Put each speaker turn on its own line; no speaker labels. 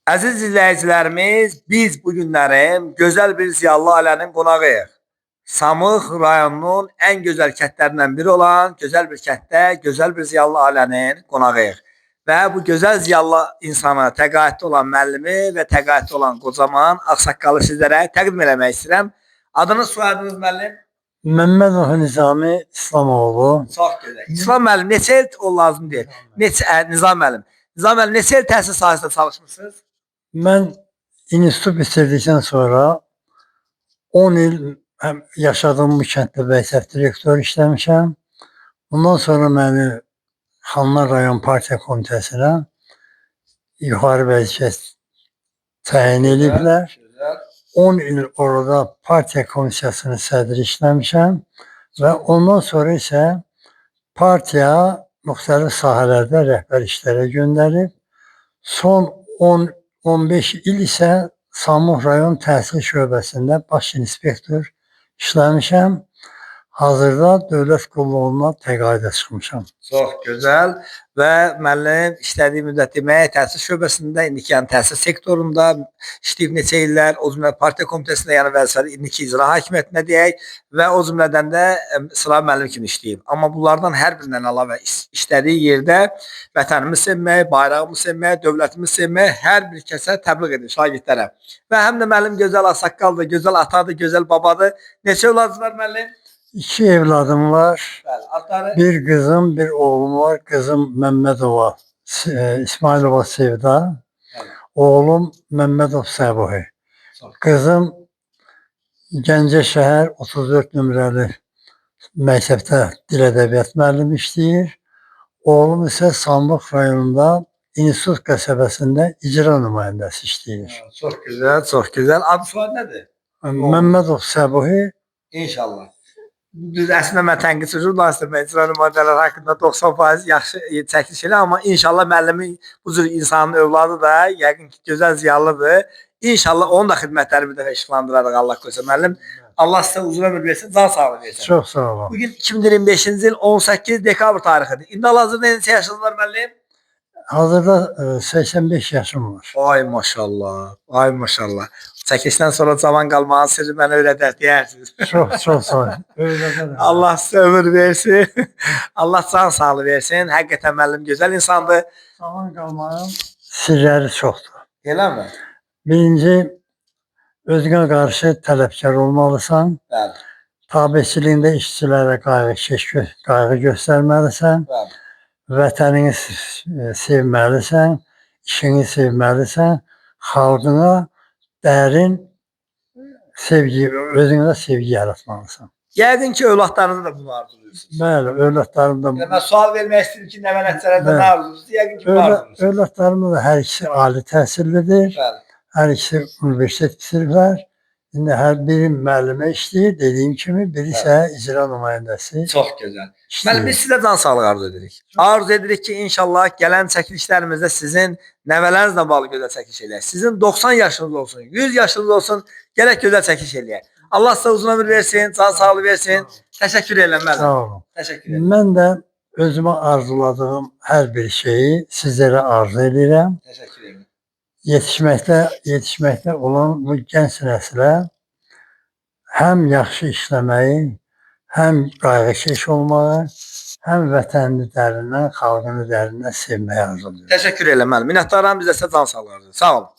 Əziz izləyicilərimiz, biz bu günlərim gözəl bir ziyallı ailənin qonağıyıq. Samux rayonunun ən gözəl kəndlərindən biri olan gözəl bir kənddə gözəl bir ziyallı ailənin qonağıyıq. Və bu gözəl ziyallı insana təqaüddə olan müəllimi və təqaüddə olan qocaman ağsaqqalı sizlərə təqdim eləmək istəyirəm. Adınız, soyadınız müəllim?
Məmmədov Nizami İslamoğlu.
Çox gözəl. İslam müəllim, neçə il o lazım deyil. Nizam müəllim. Nizam müəllim, neçə il təhsil sahəsində çalışmısınız?
Mən institut bitirdikdən sonra 10 il yaşadığım bu kənddə bəysəf direktor işləmişəm. Bundan sonra məni Xanlar rayon partiya komitəsinə yuxarı vəzifə təyin ediblər. 10 il orada partiya komissiyasının sədri işləmişəm və ondan sonra isə partiya müxtəlif sahələrdə rəhbər işlərə göndərib. Son 10-15 il isə Samux rayon təhsil şöbəsində baş inspektor işləmişəm. Hazırda dövlət qulluğuna təqaüdə çıxmışam.
Çox gözəl və müəllim işlədiyi müddət demək, təhsil şöbəsində, indiki yəni təhsil sektorunda işləyib neçə illər, o cümlə partiya komitəsində yəni vəzifədə indiki icra hakimiyyətində deyək və o cümlədən də sıra müəllim kimi işləyib. Amma bunlardan hər birindən əlavə işlədiyi yerdə vətənimi sevmək, bayrağımı sevmək, dövlətimi sevmək hər bir kəsə təbliğ edir şagirdlərə. Və həm də müəllim gözəl ağsaqqaldır, gözəl atadır, gözəl babadır. Neçə övladınız var müəllim?
2 evladım var.
Bəli, adları?
Bir qızım, bir oğlum var. Qızım Məmmədova, İsmailova Sevda.
Bəli.
Oğlum Məmmədov Səbuhi. Qızım Gəncə şəhər 34 nömrəli məktəbdə dil ədəbiyyat müəllimi işləyir. Oğlum isə Samux rayonunda İnsut qəsəbəsində icra nümayəndəsi işləyir.
Çox gözəl, çox gözəl. Adı soyadı nədir?
Məmmədov Səbuhi.
İnşallah. Düz əslində mən tənqid sözü danışdım. İcra nümayəndələri haqqında 90% yaxşı çəkiliş elə, amma inşallah müəllimin bu cür insanın övladı da yəqin ki gözəl ziyalıdır. İnşallah onun da xidmətləri bir dəfə işıqlandırarıq Allah qoysa müəllim. Allah sizə uzun ömür versin, can sağlığı versin.
Çox sağ olun.
Bugün 2025-ci il 18 dekabr tarixidir. İndi hal-hazırda neçə yaşınız var müəllim?
Hazırda 85 yaşım var.
Ay maşallah, ay maşallah. Çəkilişdən sonra cavan qalmağın sirri mənə öyrədər deyirsiniz.
Çox sağ olun. Öyrədərəm.
Allah sizə ömür versin. Allah can sağlığı versin. Həqiqətən müəllim gözəl insandır.
Cavan qalmağın sirləri çoxdur.
Eləmi?
Birinci, özünə qarşı tələbkar olmalısan.
Bəli.
Tabeçiliyində işçilərə qayğı göstərməlisən.
Bəli.
Vətənini sevməlisən, işini sevməlisən, xalqına dərin sevgi, özünə də sevgi yaratmalısan.
Yəqin ki, övladlarınızda da bunu arzuluyorsunuz.
Bəli, övladlarım da...
Mən sual vermək istəyirəm ki, nəvə nəticələrdə nə arzuluyorsunuz? Yəqin ki, bunu arzuluyorsunuz.
Övladlarım da hər ikisi ali təhsillidir.
Bəli.
Hər ikisi universitet bitiriblər. İndi hər biri müəllimə işləyir, dediyim kimi, biri isə icra nümayəndəsi.
Çox gözəl. Müəllim, biz sizə can sağlığı arzu edirik. Arzu edirik ki, inşallah gələn çəkilişlərimizdə sizin nəvələrinizlə bağlı gözəl çəkiliş eləyək. Sizin 90 yaşınız olsun, 100 yaşınız olsun, gələk gözəl çəkiliş eləyək. Allah sizə uzun ömür versin, can sağlığı versin. Təşəkkür edirəm müəllim.
Sağ olun.
Təşəkkür edirəm.
Mən də özümə arzuladığım hər bir şeyi sizlərə arzu edirəm.
Təşəkkür edirəm.
Yetişməkdə olan bu gənc nəslə həm yaxşı işləməyi, həm qayğıkeş olmağı, həm vətənini dərindən, xalqını dərindən sevməyi arzulayıram.
Təşəkkür edirəm müəllim. Minnətdaram, bizə sizə can sağlığı arzu. Sağ olun.